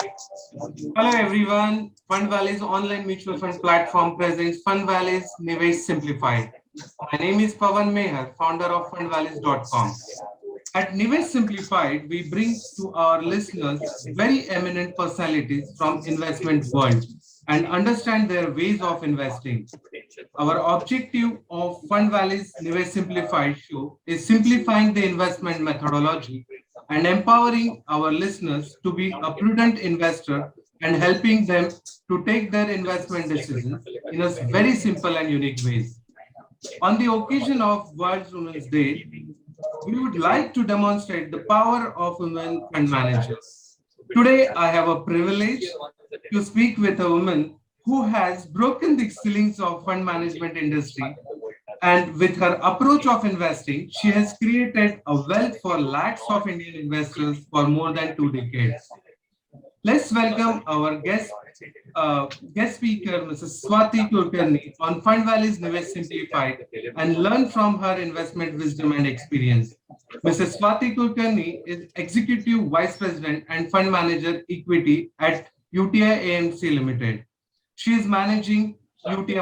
Hello everyone. Fundvaliz online mutual fund platform presents Fundvaliz Nivesh Simplified. My name is Pawan Mehar, founder of Fundvaliz.com. At Nivesh Simplified, we bring to our listeners very eminent personalities from investment world and understand their ways of investing. Our objective of Fundvaliz Nivesh Simplified show is simplifying the investment methodology and empowering our listeners to be a prudent investor and helping them to take their investment decisions in a very simple and unique ways. On the occasion of World Women's Day, we would like to demonstrate the power of women fund managers. Today, I have a privilege to speak with a woman who has broken the ceilings of fund management industry, and with her approach of investing, she has created a wealth for lakhs of Indian investors for more than 2 decades. Let's welcome our guest speaker, Mrs. Swati Kulkarni, on Fundvaliz Nivesh Simplified, and learn from her investment wisdom and experience. Mrs. Swati Kulkarni is Executive Vice President and Fund Manager Equity at UTI AMC Ltd. She is managing UTI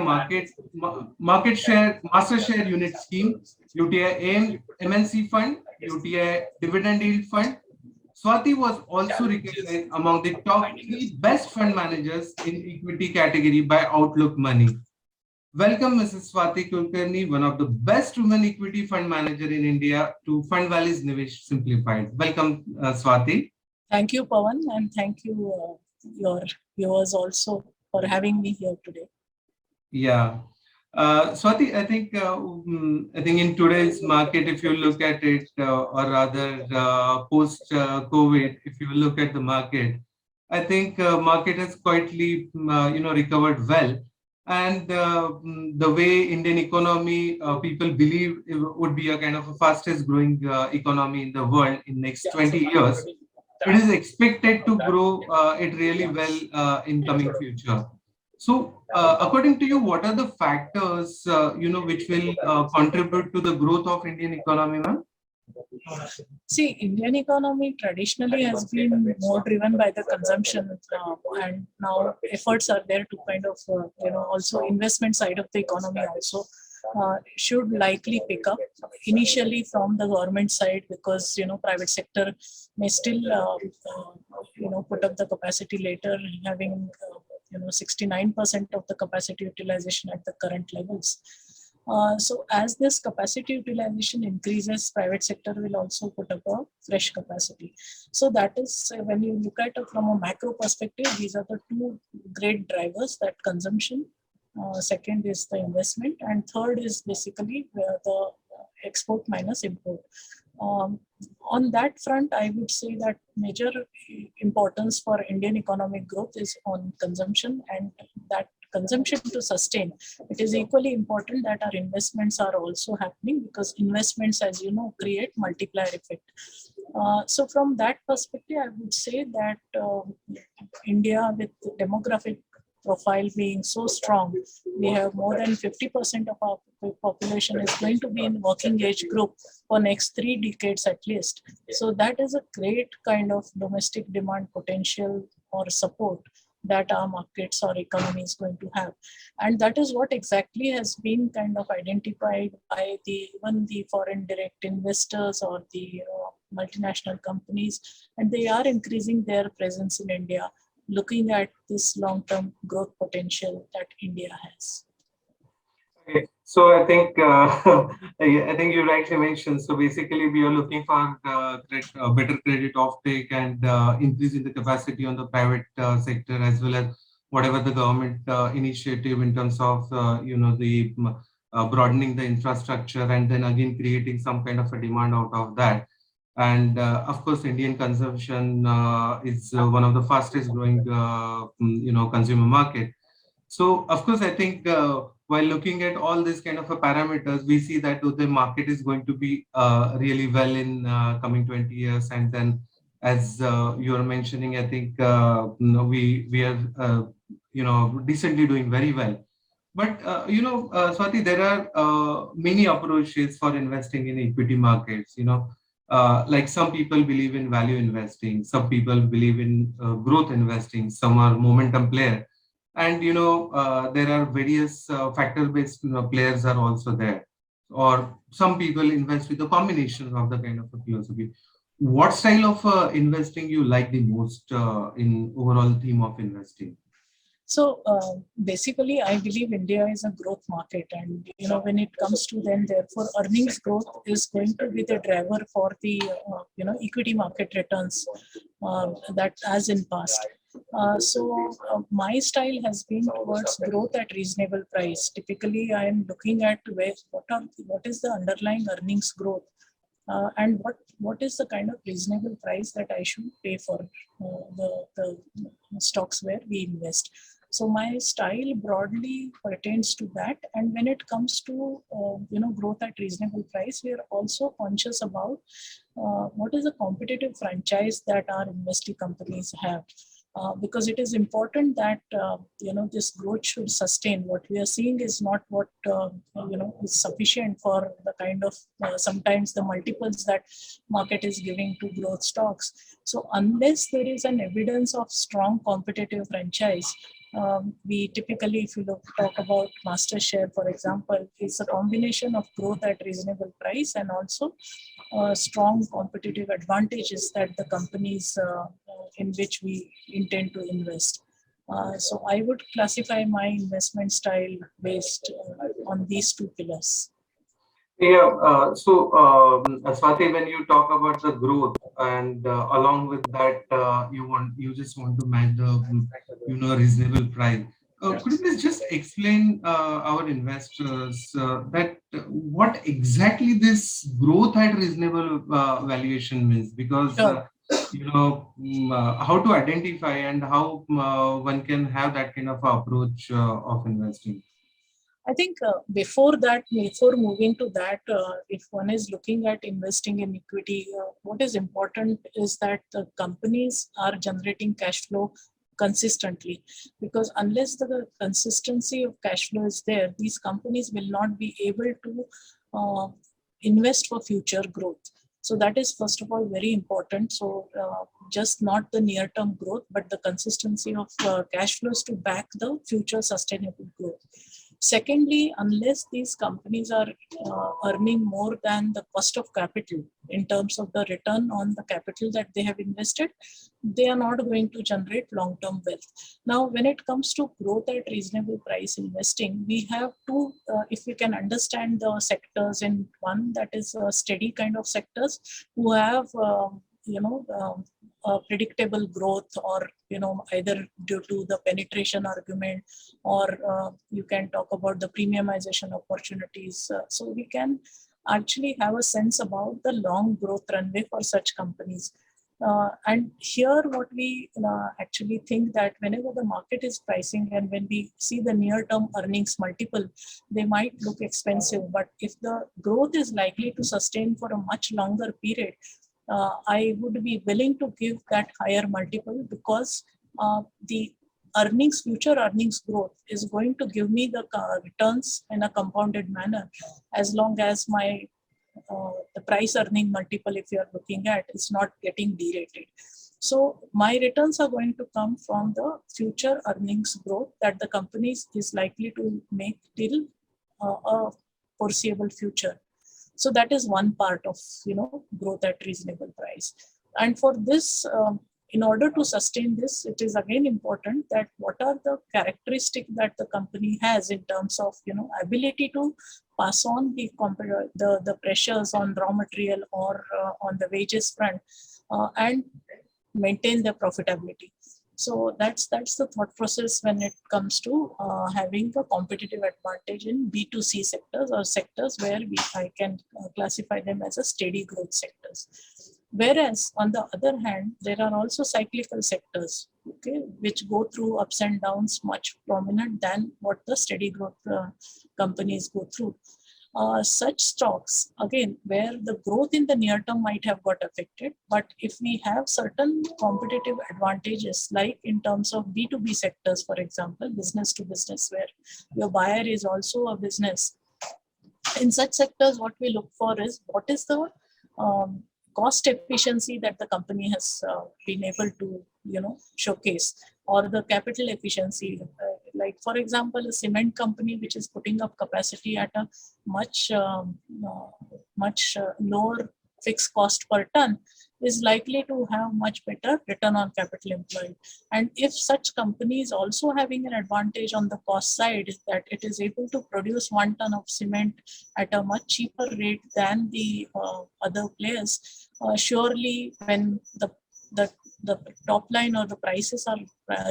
Market Share Master Share Unit Scheme, UTI MNC Fund, UTI Dividend Yield Fund. Swati was also recognized among the top 3 best fund managers in equity category by Outlook Money. Welcome, Mrs. Swati Kulkarni, one of the best women equity fund manager in India, to Fundvaliz Nivesh Simplified. Welcome, Swati. Thank you, Pawan, and thank you, your viewers also for having me here today. Yeah. Swati, I think in today's market, if you look at it, or rather post COVID, if you look at the market, I think market has quietly, recovered well. And the way Indian economy, people believe it would be a kind of a fastest growing economy in the world in next 20 years. It is expected to grow it really well in coming future. So, according to you, what are the factors which will contribute to the growth of Indian economy, ma'am? See, Indian economy traditionally has been more driven by the consumption, and now efforts are there to kind of, also investment side of the economy also should likely pick up initially from the government side, because private sector may still put up the capacity later, having 69% of the capacity utilization at the current levels. So as this capacity utilization increases, private sector will also put up a fresh capacity. So that is, when you look at it from a macro perspective, these are the two great drivers: that consumption, second is the investment, and third is basically the export minus import. On that front, I would say that major importance for Indian economic growth is on consumption, and that consumption to sustain, it is equally important that our investments are also happening, because investments, as you know, create multiplier effect. So from that perspective, I would say that India, with the demographic profile being so strong, we have more than 50% of our population is going to be in working age group for next 3 decades at least. So that is a great kind of domestic demand potential or support that our markets or economy is going to have. And that is what exactly has been kind of identified by even the foreign direct investors or the multinational companies, and they are increasing their presence in India, looking at this long-term growth potential that India has. Okay. So I think I think you rightly mentioned. So basically, we are looking for better credit offtake and increase in the capacity on the private sector, as well as whatever the government initiative in terms of the broadening the infrastructure, and then again creating some kind of a demand out of that. And of course, Indian consumption is one of the fastest growing consumer market. So of course, I think while looking at all these kind of parameters, we see that the market is going to be really well in coming 20 years. And then, as you are mentioning, I think we are decently doing very well. But Swati, there are many approaches for investing in equity markets. Like some people believe in value investing, some people believe in growth investing, some are momentum player, and there are various factor-based players are also there. Or some people invest with a combination of the kind of a philosophy. What style of investing you like the most in overall theme of investing? So basically, I believe India is a growth market, and when it comes to then, therefore, earnings growth is going to be the driver for the equity market returns that as in past. So my style has been towards growth at reasonable price. Typically, I am looking at what is the underlying earnings growth, and what is the kind of reasonable price that I should pay for the stocks where we invest. So my style broadly pertains to that. And when it comes to growth at reasonable price, we are also conscious about what is the competitive franchise that our investee companies have. Because it is important that this growth should sustain. What we are seeing is not what is sufficient for the kind of sometimes the multiples that market is giving to growth stocks. So unless there is an evidence of strong competitive franchise, we typically, if you talk about master share, for example, it's a combination of growth at reasonable price and also strong competitive advantages that the companies in which we intend to invest. So I would classify my investment style based on these two pillars. Yeah, Swati, when you talk about the growth and along with that, you just want to match the reasonable price. Could you please just explain our investors that what exactly this growth at reasonable valuation means? Because Sure. how to identify and how one can have that kind of approach of investing. I think before moving to that, if one is looking at investing in equity, what is important is that the companies are generating cash flow consistently, because unless the consistency of cash flow is there, these companies will not be able to invest for future growth. So that is first of all very important. So just not the near term growth, but the consistency of cash flows to back the future sustainable growth. Secondly, unless these companies are earning more than the cost of capital in terms of the return on the capital that they have invested, they are not going to generate long-term wealth. Now, when it comes to growth at reasonable price investing, we have two, if we can understand the sectors in one, that is a steady kind of sectors who have predictable growth, or either due to the penetration argument, or you can talk about the premiumization opportunities. So we can actually have a sense about the long growth runway for such companies. And here what we actually think that whenever the market is pricing and when we see the near-term earnings multiple, they might look expensive. But if the growth is likely to sustain for a much longer period, I would be willing to give that higher multiple, because the future earnings growth is going to give me the returns in a compounded manner, as long as my the price earning multiple, if you are looking at, is not getting derated. So my returns are going to come from the future earnings growth that the company is likely to make till a foreseeable future. So that is one part of growth at reasonable price. And for this, in order to sustain this, it is again important that what are the characteristics that the company has in terms of ability to pass on the pressures on raw material or on the wages front, and maintain their profitability. So that's the thought process when it comes to having a competitive advantage in B2C sectors, or sectors where I can classify them as a steady growth sectors. Whereas on the other hand, there are also cyclical sectors, okay, which go through ups and downs much prominent than what the steady growth companies go through. Such stocks, again, where the growth in the near term might have got affected, but if we have certain competitive advantages, like in terms of B2B sectors, for example, business to business, where your buyer is also a business, in such sectors, what we look for is what is the cost efficiency that the company has been able to, showcase, or the capital efficiency. Like for example, a cement company which is putting up capacity at a much lower fixed cost per ton is likely to have much better return on capital employed. And if such company is also having an advantage on the cost side, that it is able to produce 1 ton of cement at a much cheaper rate than the other players, surely when the the top line or the prices are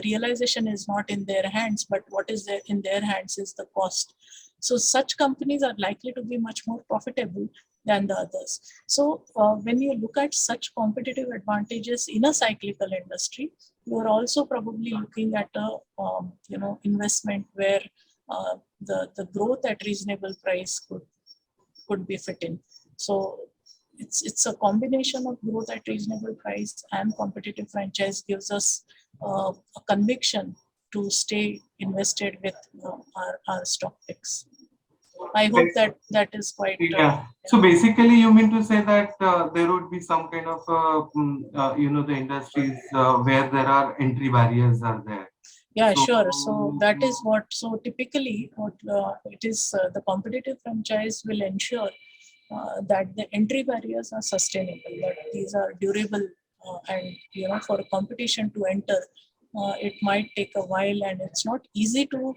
realization is not in their hands, but what is there in their hands is the cost. So such companies are likely to be much more profitable than the others. So when you look at such competitive advantages in a cyclical industry, you are also probably looking at a investment where the growth at reasonable price could be fit in. So it's a combination of growth at reasonable price and competitive franchise gives us a conviction to stay invested with our stock picks. I hope that is quite. So basically, you mean to say that there would be some kind of, the industries where there are entry barriers are there. Yeah, sure. So that is what. So typically, what it is, the competitive franchise will ensure that the entry barriers are sustainable, that these are durable, and for competition to enter, it might take a while, and it's not easy to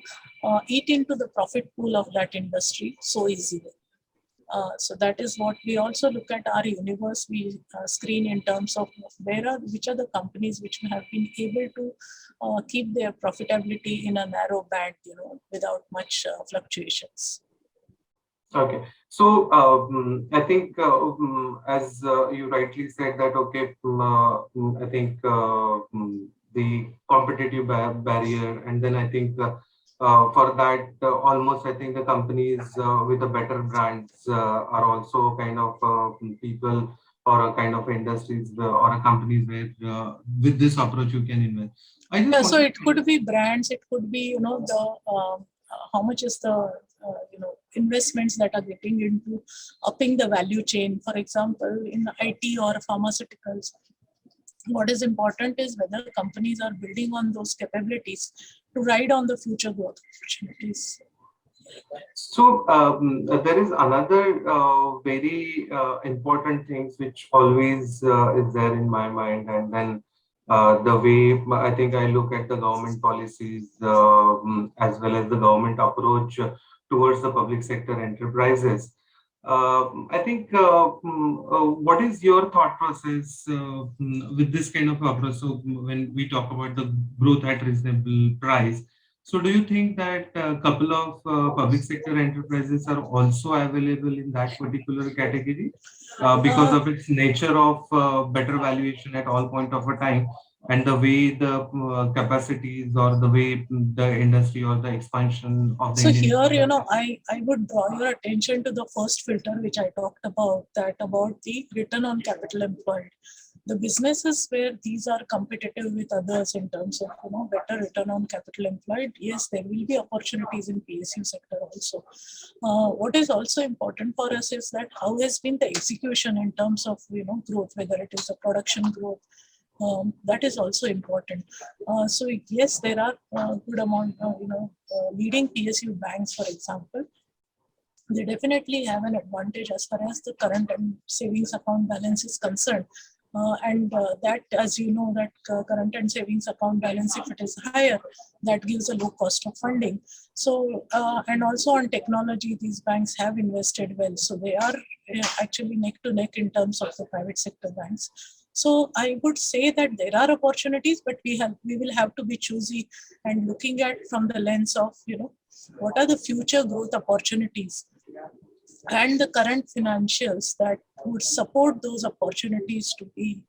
eat into the profit pool of that industry so easily. So that is what we also look at our universe. We screen in terms of which are the companies which have been able to keep their profitability in a narrow band, without much fluctuations. Okay, so I think as you rightly said that, okay, I think the competitive barrier, and then I think for that almost I think the companies with the better brands are also kind of people or a kind of industries or a companies where with this approach you can invest. So it could be brands, it could be the how much is the investments that are getting into upping the value chain. For example, in IT or pharmaceuticals, what is important is whether companies are building on those capabilities to ride on the future growth opportunities. So there is another very important things which always is there in my mind, and then the way I think I look at the government policies as well as the government approach towards the public sector enterprises. I think what is your thought process with this kind of approach? So when we talk about the growth at reasonable price, so do you think that a couple of public sector enterprises are also available in that particular category because of its nature of better valuation at all point of a time, and the way the capacities or the way the industry or the expansion of the Indian here, I would draw your attention to the first filter which I talked about, that about the return on capital employed. The businesses where these are competitive with others in terms of better return on capital employed, yes, there will be opportunities in PSU sector also. What is also important for us is that how has been the execution in terms of growth, whether it is a production growth. That is also important. So yes, there are good amount of leading PSU banks, for example. They definitely have an advantage as far as the current and savings account balance is concerned. And that, as you know, that current and savings account balance, if it is higher, that gives a low cost of funding. So, and also on technology, these banks have invested well. So they are actually neck to neck in terms of the private sector banks. So I would say that there are opportunities, but we will have to be choosy and looking at from the lens of, what are the future growth opportunities and the current financials that would support those opportunities to be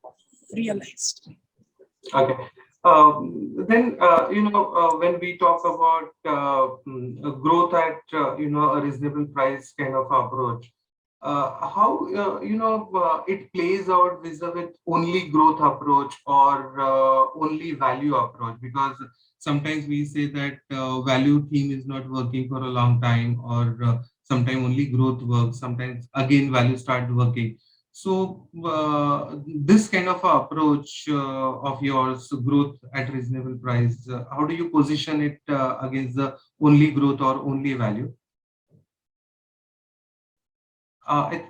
realized. Okay. Then, when we talk about growth at, a reasonable price kind of approach, how, it plays out vis-a-vis only growth approach or only value approach? Because sometimes we say that value theme is not working for a long time, or sometimes only growth works. Sometimes again, value start working. So this kind of approach of yours, growth at reasonable price, how do you position it against the only growth or only value? It,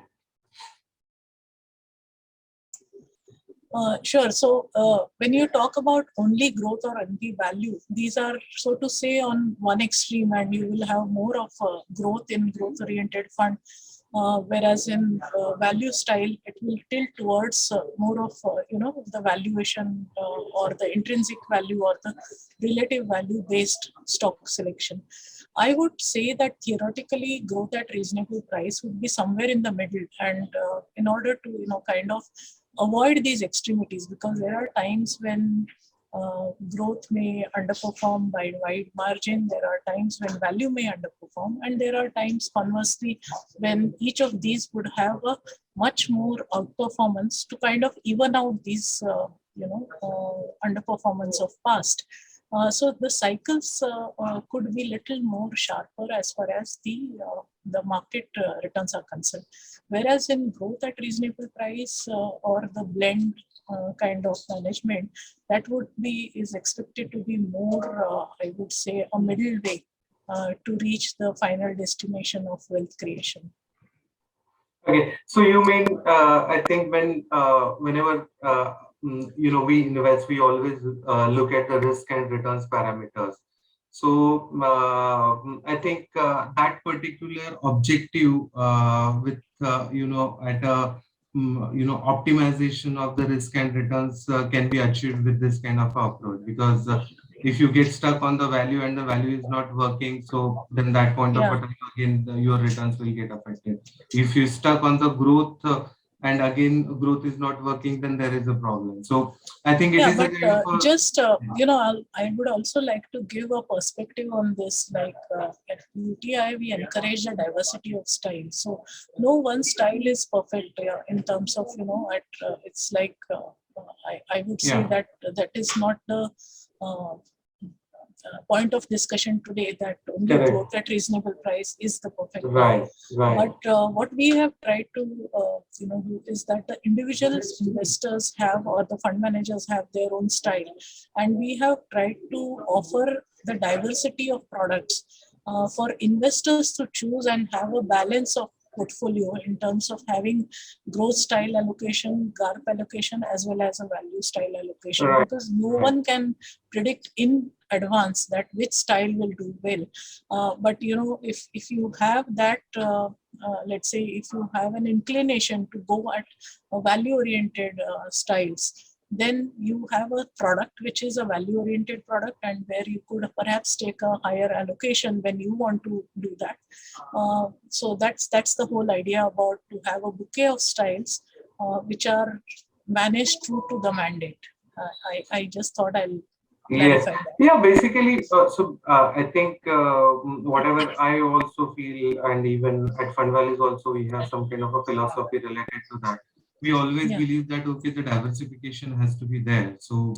Sure. So when you talk about only growth or only value, these are, so to say, on one extreme, and you will have more of growth in growth-oriented fund, whereas in value style, it will tilt towards more of the valuation or the intrinsic value or the relative value based stock selection. I would say that theoretically, growth at reasonable price would be somewhere in the middle, and in order to kind of avoid these extremities, because there are times when growth may underperform by wide margin, there are times when value may underperform, and there are times conversely when each of these would have a much more outperformance to kind of even out these underperformance of past. So the cycles could be little more sharper as far as the market returns are concerned. Whereas in growth at reasonable price or the blend kind of management, that is expected to be more, I would say, a middle way to reach the final destination of wealth creation. okay, so you mean I think whenever we invest, we always look at the risk and returns parameters. So I think that particular objective with at a optimization of the risk and returns can be achieved with this kind of approach, because if you get stuck on the value and the value is not working, so then that point of time again your returns will get affected. If you stuck on the growth and again growth is not working, then there is a problem. So I think it is but a kind of just I would also like to give a perspective on this. Like at UTI, we encourage the diversity of style. So no one style is perfect in terms of it's like I would say that is not the point of discussion today, that only growth at reasonable price is the perfect right. But what we have tried to do is that the individual investors have, or the fund managers have, their own style, and we have tried to offer the diversity of products for investors to choose and have a balance of portfolio in terms of having growth style allocation, GARP allocation, as well as a value style allocation, because no one can predict in advance that which style will do well. But if you have that, let's say, if you have an inclination to go at value oriented styles, then you have a product which is a value oriented product, and where you could perhaps take a higher allocation when you want to do that. So that's the whole idea, about to have a bouquet of styles which are managed true to the mandate. I just thought I'll clarify that. Yeah, basically, I think whatever I also feel, and even at Fundvaliz also, we have some kind of a philosophy related to that. We always believe that, okay, the diversification has to be there. So,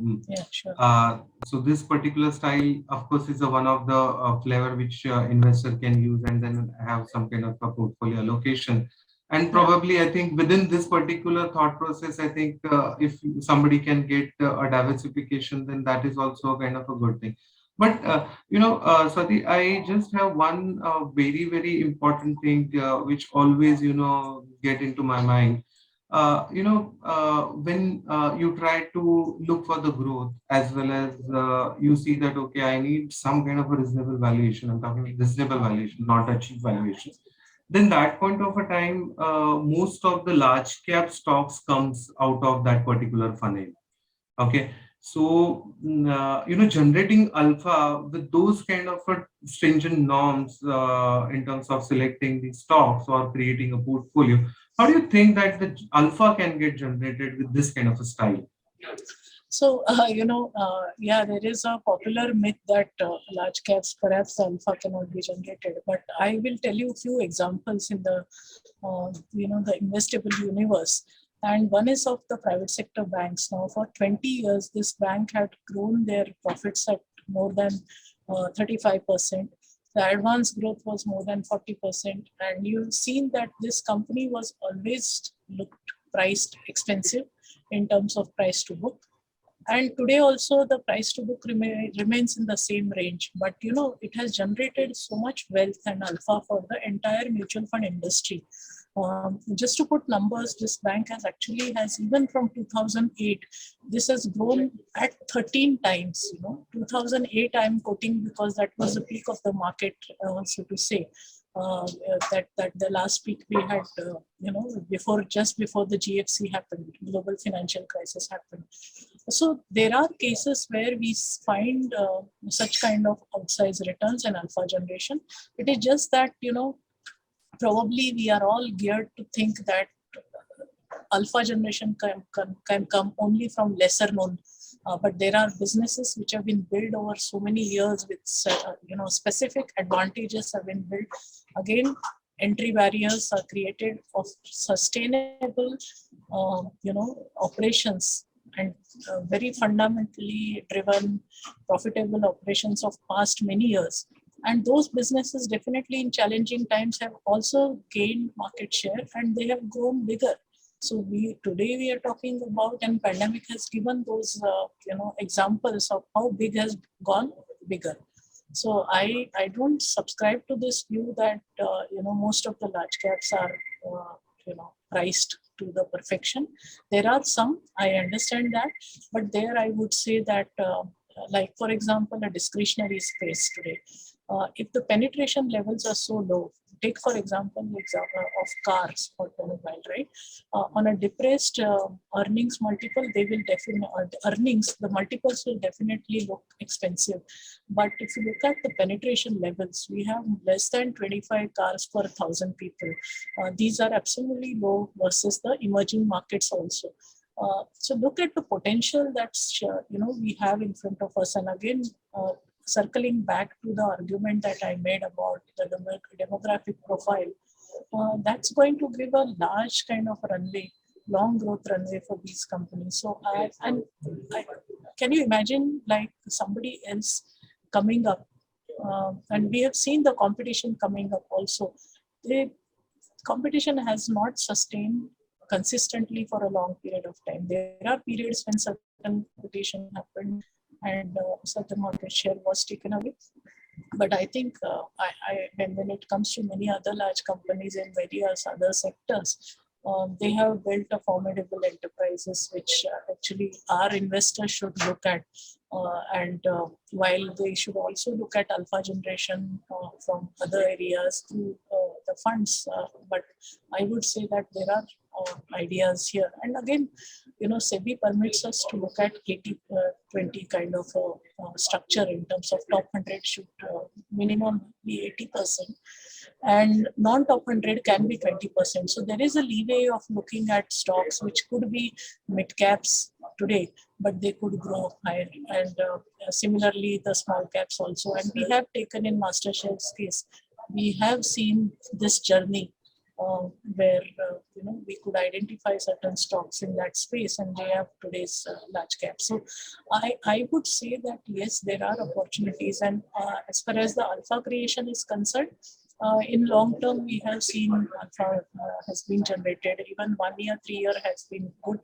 so this particular style, of course, is one of the flavor which investor can use, and then have some kind of a portfolio allocation. And probably, I think within this particular thought process, I think if somebody can get a diversification, then that is also kind of a good thing. But Swati, I just have one very, very important thing which always get into my mind. When you try to look for the growth, as well as you see that, okay, I need some kind of a reasonable valuation. I'm talking reasonable valuation, not a cheap valuation. Then that point of a time, most of the large cap stocks comes out of that particular funnel. Okay. So, generating alpha with those kind of stringent norms in terms of selecting the stocks or creating a portfolio, how do you think that the alpha can get generated with this kind of a style? So, there is a popular myth that large caps, perhaps alpha cannot be generated. But I will tell you a few examples in the, the investable universe. And one is of the private sector banks. Now, for 20 years, this bank had grown their profits at more than 35%. The advance growth was more than 40%. And you've seen that this company was always looked priced expensive in terms of price to book. And today also the price to book remains in the same range. But it has generated so much wealth and alpha for the entire mutual fund industry. Just to put numbers, this bank has even from 2008, this has grown at 13 times. 2008 I'm quoting because that was the peak of the market, so to say. That the last peak we had, before the GFC happened, global financial crisis happened. So there are cases where we find such kind of outsized returns and alpha generation. It is just that probably we are all geared to think that alpha generation can come only from lesser known. But there are businesses which have been built over so many years with specific advantages have been built. Again, entry barriers are created of sustainable operations and very fundamentally driven profitable operations of past many years. And those businesses definitely in challenging times have also gained market share and they have grown bigger. So today we are talking about, and pandemic has given those examples of how big has gone bigger. So I don't subscribe to this view that most of the large caps are priced to the perfection. There are some, I understand that, but there I would say that like for example a discretionary space today, if the penetration levels are so low, take for example of cars or automobile, right? On a depressed earnings multiple, they will definitely the multiples will definitely look expensive. But if you look at the penetration levels, we have less than 25 cars per 1,000 people. These are absolutely low versus the emerging markets also. So look at the potential that's we have in front of us. And again, circling back to the argument that I made about the demographic profile, that's going to give a large kind of runway, long growth runway for these companies. So, can you imagine like somebody else coming up? And we have seen the competition coming up also. The competition has not sustained consistently for a long period of time. There are periods when certain competition happened and certain market share was taken away. But I think when it comes to many other large companies in various other sectors, they have built a formidable enterprises which actually our investors should look at. And while they should also look at alpha generation from other areas through the funds, but I would say that there are ideas here. And again, SEBI permits us to look at 80-20 kind of structure in terms of top 100 should minimum be 80%, and non-top 100 can be 20%. So there is a leeway of looking at stocks which could be mid caps today, but they could grow higher. And similarly, the small caps also. And we have taken in MasterShell's case, we have seen this journey where we could identify certain stocks in that space, and they have today's large cap. So I would say that yes, there are opportunities, and as far as the alpha creation is concerned, in long term we have seen alpha has been generated. Even 1 year, 3 year has been good,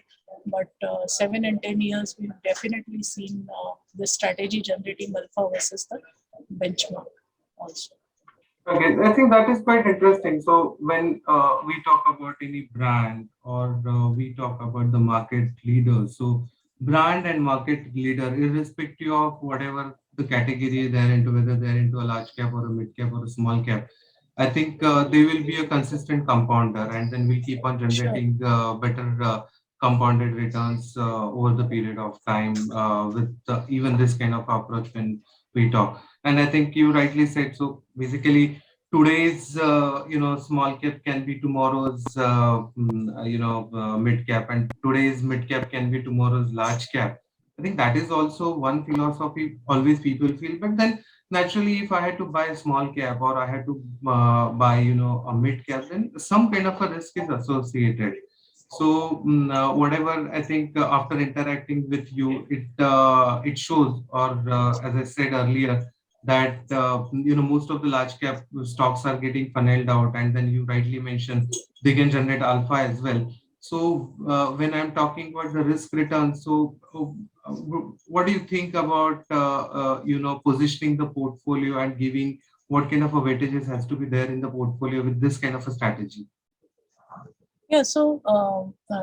but 7 and 10 years we've definitely seen the strategy generating alpha versus the benchmark also. Okay, I think that is quite interesting. So when we talk about any brand or we talk about the market leaders, so brand and market leader, irrespective of whatever the category they're into, whether they're into a large cap or a mid cap or a small cap, I think they will be a consistent compounder, and then we'll keep on generating better compounded returns over the period of time with even this kind of approach when we talk. And I think you rightly said, so basically today's small cap can be tomorrow's mid cap, and today's mid cap can be tomorrow's large cap. I think that is also one philosophy always people feel. But then naturally, if I had to buy a small cap or I had to buy a mid cap, then some kind of a risk is associated. So whatever, I think after interacting with you, it shows, or as I said earlier, that most of the large cap stocks are getting funneled out, and then you rightly mentioned they can generate alpha as well. So when I'm talking about the risk return, so what do you think about positioning the portfolio and giving what kind of a weightages has to be there in the portfolio with this kind of a strategy? Yeah, so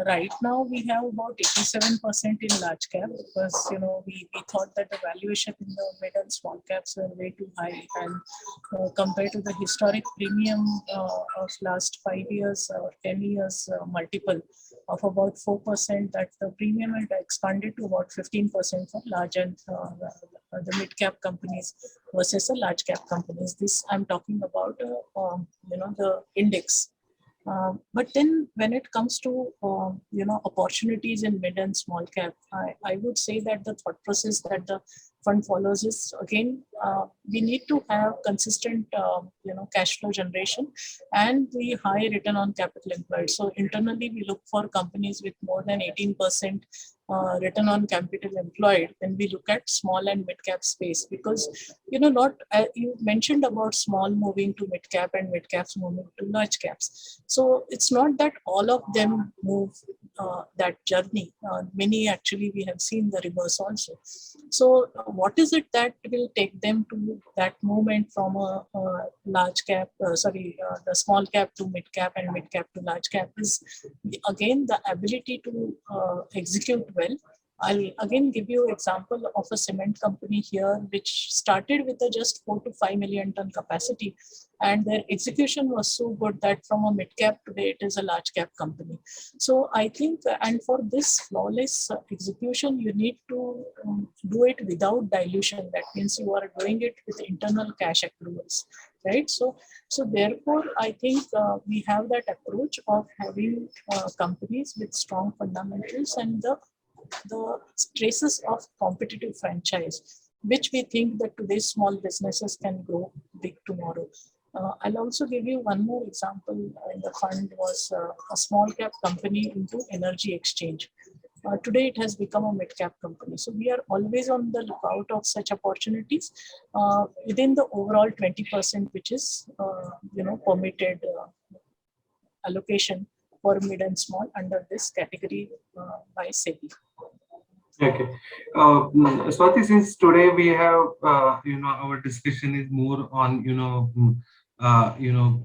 right now we have about 87% in large cap because we thought that the valuation in the mid and small caps were way too high, and compared to the historic premium of last 5 years or 10 years multiple of about 4%, that the premium had expanded to about 15% for large and the mid cap companies versus the large cap companies. This I'm talking about the index. But then when it comes to opportunities in mid and small cap, I would say that the thought process that the fund follows is, again, we need to have consistent cash flow generation and the high return on capital employed. So internally we look for companies with more than 18% return on capital employed when we look at small and mid cap space, because not you mentioned about small moving to mid cap and mid caps moving to large caps. So it's not that all of them move that journey. Many actually we have seen the reverse also. So what is it that will take them to that movement from a large cap, the small cap to mid cap and mid cap to large cap is, again, the ability to execute well. I'll again give you example of a cement company here, which started with a just 4 to 5 million ton capacity, and their execution was so good that from a mid cap today it is a large cap company. So I think, and for this flawless execution, you need to do it without dilution. That means you are doing it with internal cash accruals, right? So therefore, I think we have that approach of having companies with strong fundamentals and the traces of competitive franchise, which we think that today's small businesses can grow big tomorrow. I'll also give you one more example. In the fund was a small cap company into energy exchange. Today it has become a mid cap company. So we are always on the lookout of such opportunities within the overall 20%, which is permitted allocation for mid and small under this category by SEBI. Okay. Swati, since today we have, our discussion is more on,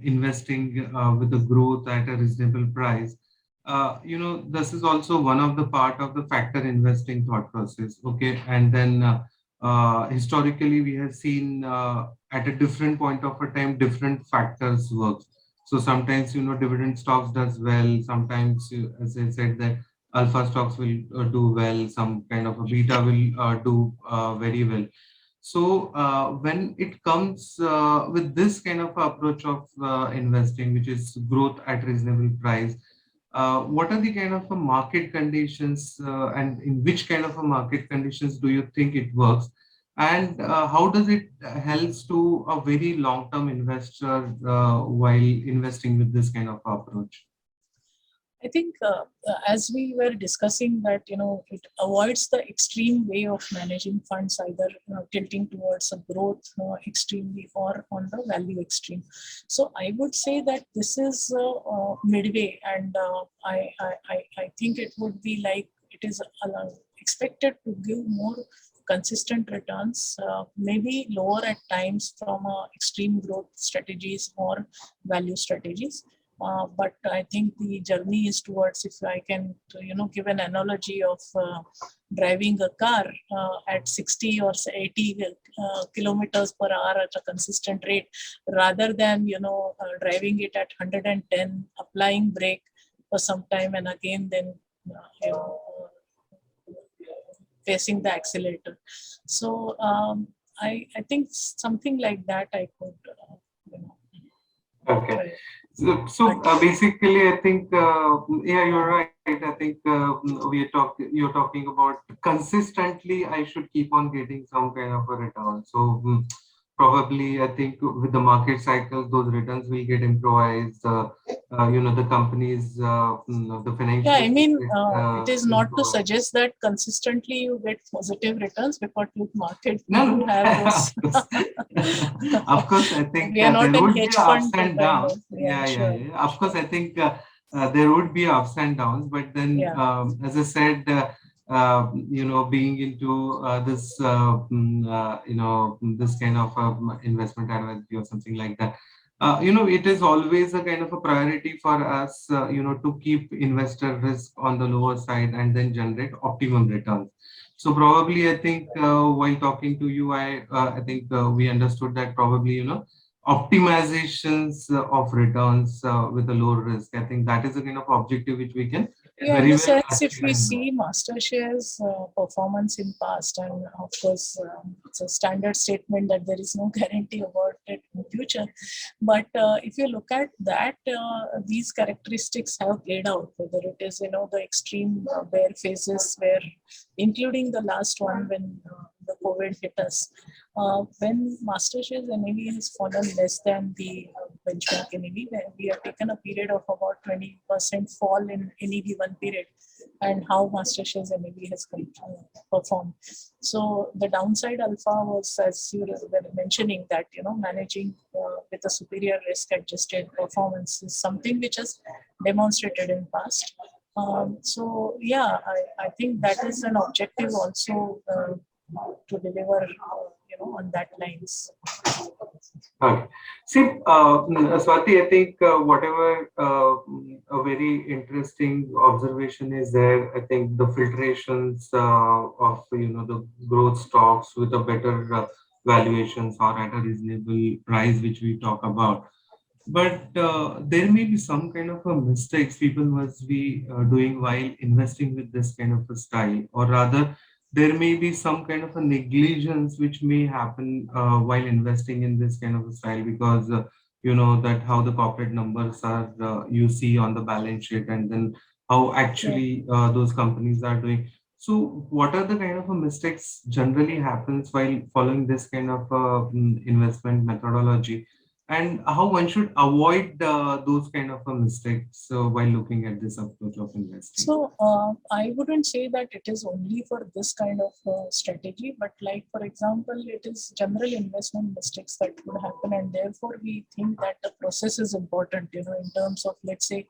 investing with the growth at a reasonable price. This is also one of the part of the factor investing thought process. Okay. And then historically, we have seen at a different point of a time, different factors work. So sometimes, dividend stocks does well. Sometimes, as I said, that alpha stocks will do well, some kind of a beta will do very well. So when it comes with this kind of approach of investing, which is growth at reasonable price, what are the kind of market conditions and in which kind of a market conditions do you think it works? And how does it helps to a very long-term investor while investing with this kind of approach? I think as we were discussing that, it avoids the extreme way of managing funds, either tilting towards a growth extremely or on the value extreme. So I would say that this is midway, and I think it would be like it is expected to give more consistent returns, maybe lower at times from extreme growth strategies or value strategies. But I think the journey is towards, if I can, give an analogy of driving a car at 60 or 80 kilometers per hour at a consistent rate, rather than, driving it at 110, applying brake for some time and again then, facing the accelerator. So I think something like that I could, Okay. So basically, I think, yeah, you're right. I think you're talking about consistently, I should keep on getting some kind of a return. So probably, I think with the market cycles, those returns will get improvised. The companies, the financial. Yeah, I mean, it is not to suggest that consistently you get positive returns, because with market we do have those. Of course, I think we are not there in would be hedge ups fund and downs. yeah, sure. Of course, I think there would be ups and downs, but then, Yeah. as I said, being into this kind of investment advisory or something like that, it is always a kind of a priority for us, to keep investor risk on the lower side and then generate optimum returns. So probably, I think while talking to you, I think we understood that probably, optimizations of returns with a low risk. I think that is a kind of objective which we can Yeah, in very the well sense, if achieve we and do. see MasterShare's performance in past, and of course, it's a standard statement that there is no guarantee about it in future. But if you look at that, these characteristics have played out. Whether it is, the extreme bear phases, where, including the last one when the COVID hit us, when MasterShare's NAV has fallen less than the benchmark NAV, then we have taken a period of about 20% fall in NAV one period, and how MasterShare's NAV has performed. So the downside alpha was, as you were mentioning, that managing with a superior risk-adjusted performance is something which has demonstrated in past. So yeah, I think that is an objective also to deliver, on that lines. Okay. See, Swati, I think whatever a very interesting observation is there. I think the filtrations of the growth stocks with a better valuations or at a reasonable price, which we talk about. But there may be some kind of a mistakes people must be doing while investing with this kind of a style, or rather, there may be some kind of a negligence which may happen while investing in this kind of a style, because that how the corporate numbers are you see on the balance sheet, and then how Yeah. actually those companies are doing. So, what are the kind of mistakes generally happens while following this kind of investment methodology? And how one should avoid those kind of mistakes while looking at this approach of investing. So I wouldn't say that it is only for this kind of strategy, but like, for example, it is general investment mistakes that would happen, and therefore we think that the process is important. In terms of, let's say,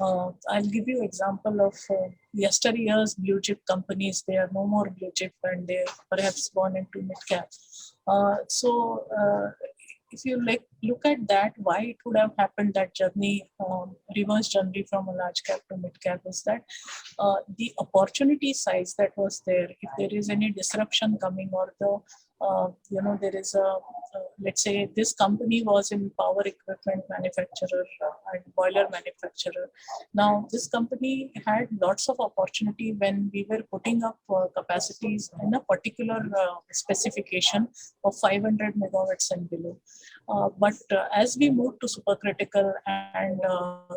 I'll give you example of yesteryear's blue chip companies. They are no more blue chip, and they perhaps gone into mid cap. If you look at that, why it would have happened, that journey, reverse journey from a large cap to mid cap, is that the opportunity size that was there, if there is any disruption coming, or there is let's say this company was in power equipment manufacturer and boiler manufacturer. Now this company had lots of opportunity when we were putting up capacities in a particular specification of 500 megawatts and below. But as we moved to supercritical, and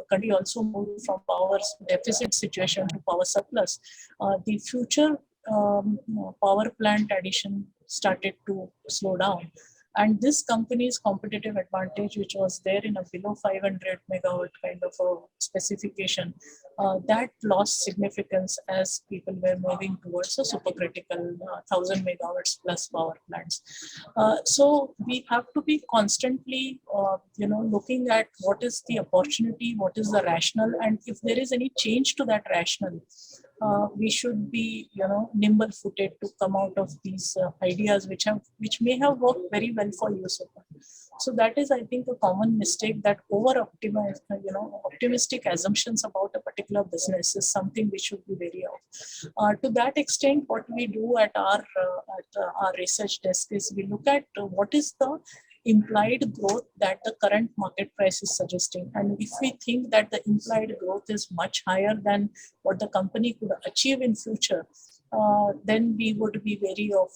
country also moved from power deficit situation to power surplus, the future power plant addition started to slow down. And this company's competitive advantage, which was there in a below 500 megawatt kind of a specification, that lost significance as people were moving towards a supercritical 1000 megawatts plus power plants. So we have to be constantly, looking at what is the opportunity, what is the rationale, and if there is any change to that rationale, we should be, nimble-footed to come out of these ideas which may have worked very well for you so far. So that is, I think, a common mistake, that optimistic assumptions about a particular business is something we should be wary of. To that extent, what we do at our research desk is we look at what is the implied growth that the current market price is suggesting. And if we think that the implied growth is much higher than what the company could achieve in future, then we would be wary of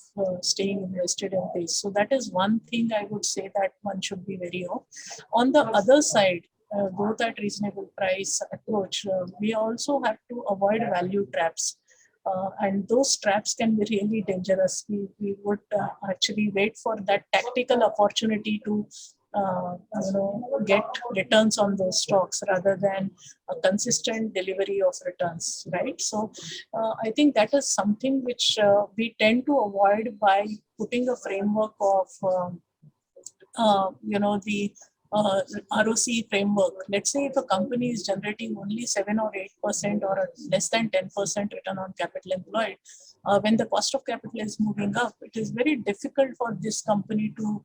staying invested in this. So that is one thing I would say that one should be wary of. On the other side, growth at reasonable price approach, we also have to avoid value traps. And those traps can be really dangerous. We would actually wait for that tactical opportunity to get returns on those stocks rather than a consistent delivery of returns, right? So I think that is something which we tend to avoid by putting a framework of the ROC framework. Let's say if a company is generating only 7 or 8% or less than 10% return on capital employed, when the cost of capital is moving up, it is very difficult for this company to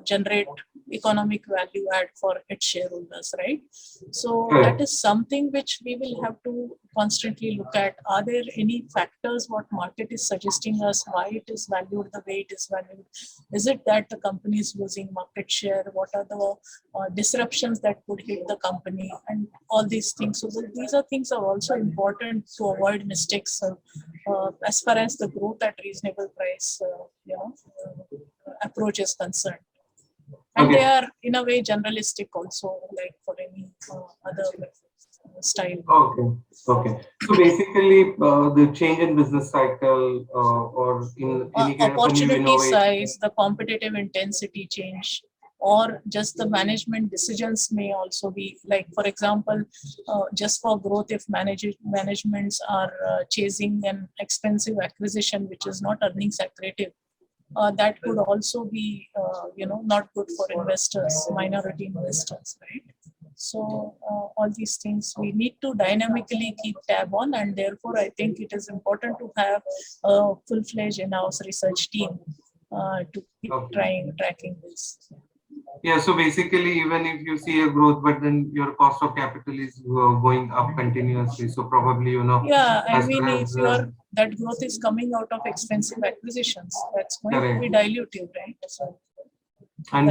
generate economic value add for its shareholders, right? So that is something which we will have to constantly look at. Are there any factors what market is suggesting us why it is valued the way it is valued? Is it that the company is losing market share? What are the disruptions that could hit the company and all these things? So these are things are also important to avoid mistakes as far as the growth at reasonable price approach is concerned. And they are in a way generalistic also, like for any other style. Okay. So basically, the change in business cycle or in any kind opportunity of size, the competitive intensity change, or just the management decisions may also be like, for example, just for growth, if managements are chasing an expensive acquisition which is not earnings accretive, that could also be not good for investors, minority investors, right? So all these things we need to dynamically keep tab on, and therefore I think it is important to have a full-fledged in-house research team to keep tracking this. Yeah, so basically, even if you see a growth, but then your cost of capital is going up continuously, so probably Yeah, I mean, if that growth is coming out of expensive acquisitions, that's going to be dilutive, right? So, and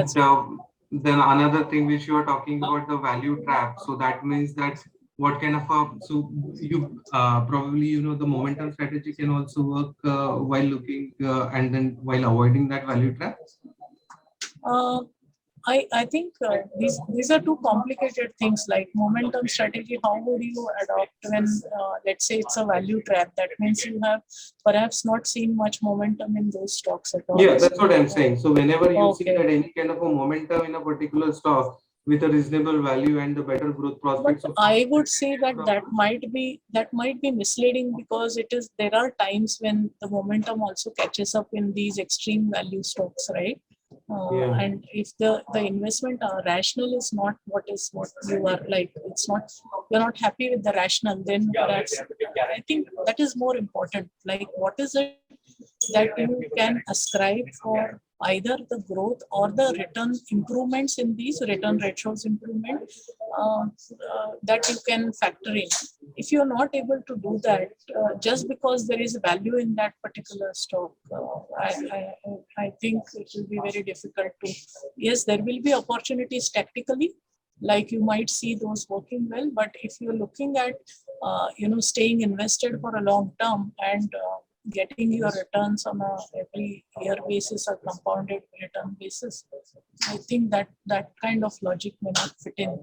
then another thing which you are talking about, the value trap. So that means that what kind of so you probably the momentum strategy can also work while looking and then while avoiding that value trap. I think these are two complicated things, like momentum strategy. How would you adopt when let's say it's a value trap? That means you have perhaps not seen much momentum in those stocks at all. Yeah, that's what I'm saying. So whenever you see that any kind of a momentum in a particular stock with a reasonable value and the better growth prospects, but I would say that might be misleading, because there are times when the momentum also catches up in these extreme value stocks, right? And if the investment rationale is not what you are like, you're not happy with the rationale, then perhaps I think that is more important. Like, what is it that you can ascribe for either the growth or the return improvements in these return ratios improvement that you can factor in. If you're not able to do that, just because there is value in that particular stock, I think it will be very difficult to. Yes, there will be opportunities tactically, like you might see those working well, but if you're looking at staying invested for a long term and getting your returns on a every year basis or compounded return basis, I think that kind of logic may not fit in.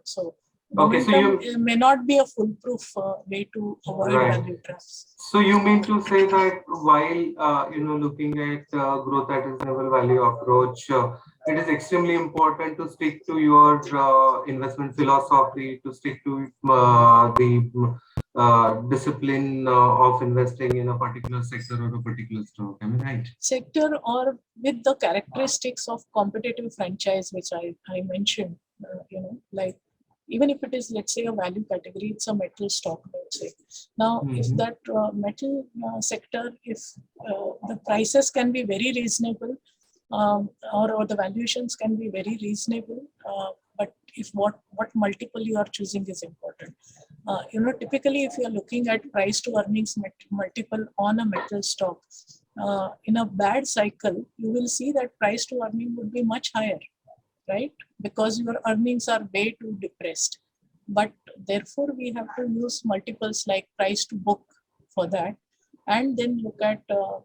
So momentum may not be a foolproof way to avoid value traps. So you mean to say that while looking at growth at reasonable value approach, it is extremely important to stick to your investment philosophy, to stick to the discipline of investing in a particular sector or a particular stock. Am I right? Sector, or with the characteristics of competitive franchise, which I mentioned, like, even if it is, let's say, a value category, it's a metal stock, let's say. Now, if that metal sector, if the prices can be very reasonable, or the valuations can be very reasonable, but if what multiple you are choosing is important. Typically, if you are looking at price to earnings multiple on a metal stock, in a bad cycle, you will see that price to earning would be much higher, right? Because your earnings are way too depressed. But therefore, we have to use multiples like price to book for that, and then look at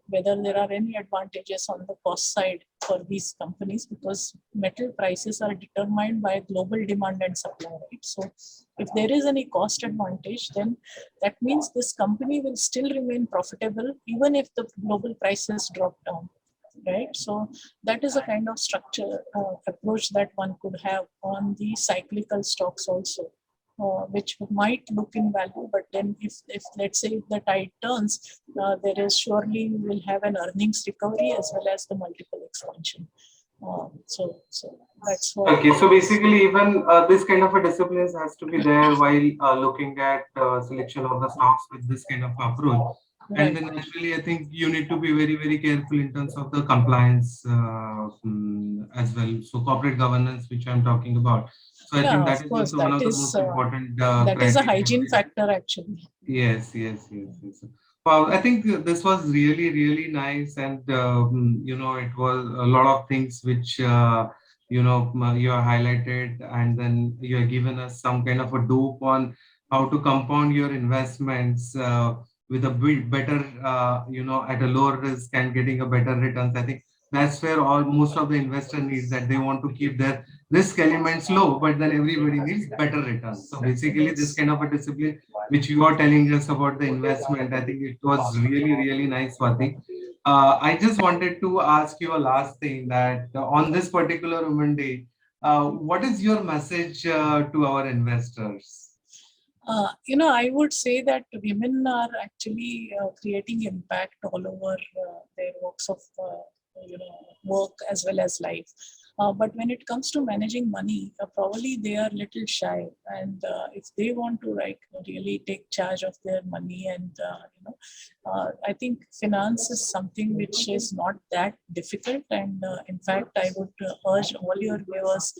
whether there are any advantages on the cost side for these companies, because metal prices are determined by global demand and supply, right? So if there is any cost advantage, then that means this company will still remain profitable even if the global prices drop down, right? So that is a kind of structure approach that one could have on the cyclical stocks also. Which might look in value, but then if let's say the tide turns, there is surely will have an earnings recovery as well as the multiple expansion. So that's what. Okay, so basically, even this kind of a discipline has to be there while looking at selection of the stocks with this kind of approach. And Right. then naturally, I think you need to be very, very careful in terms of the compliance as well. So corporate governance, which I'm talking about. So I Yeah, think that of is course, also one of the most important that is a criteria. hygiene factor actually. Yes, yes, yes, yes. Wow, I think this was really, really nice, and it was a lot of things which you have highlighted, and then you have given us some kind of a dope on how to compound your investments with a bit better, at a lower risk and getting a better returns. I think that's where all most of the investor needs that they want to keep their risk elements low, but then everybody needs better returns. So basically, this Yes. kind of a discipline which you are telling us about the investment. I think it was really, really nice, Swati. I just wanted to ask you a last thing that on this particular Women Day, what is your message to our investors? I would say that women are actually creating impact all over their works of, work as well as life. But when it comes to managing money, probably they are little shy. And if they want to really take charge of their money and, I think finance is something which is not that difficult. And in fact, I would urge all your viewers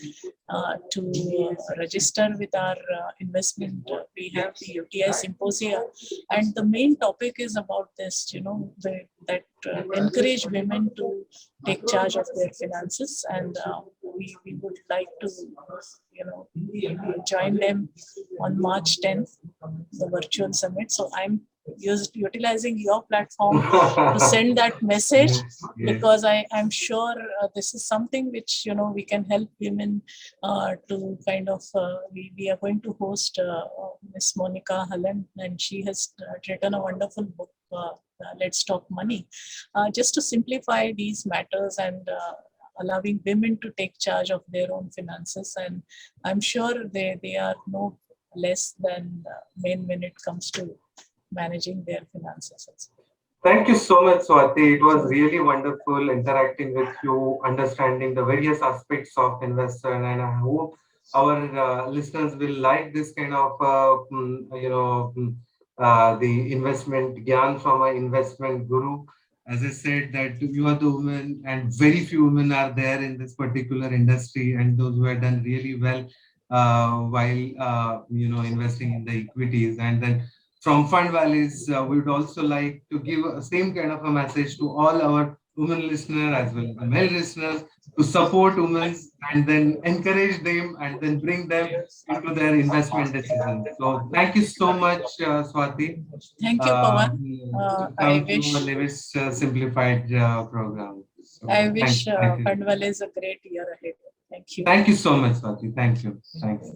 to register with our investment. We have the UTI Symposia, and the main topic is about this, that encourage women to take charge of their finances. And we would like to, join them on March 10th, the virtual summit. So I'm utilizing your platform to send that message, Yes, yes. because I'm sure this is something which we can help women to kind of we are going to host Miss Monica Halland, and she has written a wonderful book, Let's Talk Money, just to simplify these matters and allowing women to take charge of their own finances. And I'm sure they are no less than men when it comes to managing their finances. Thank you so much, Swati. It was really wonderful interacting with you, understanding the various aspects of investor, and I hope our listeners will like this kind of, the investment gyan from an investment guru. As I said, that you are the woman, and very few women are there in this particular industry, and those who have done really well while investing in the equities, and then from Fundvaliz, we would also like to give a same kind of a message to all our women listeners as well as the male listeners to support women and then encourage them and then bring them into their investment decisions. So thank you so much, Swati, Thank you, Pawan. to I come to wish a Nevis Simplified program. I So thank wish you. Thank you. Fundwell is a great year ahead. Thank you. Thank you so much, Swati. Thank you. Thanks.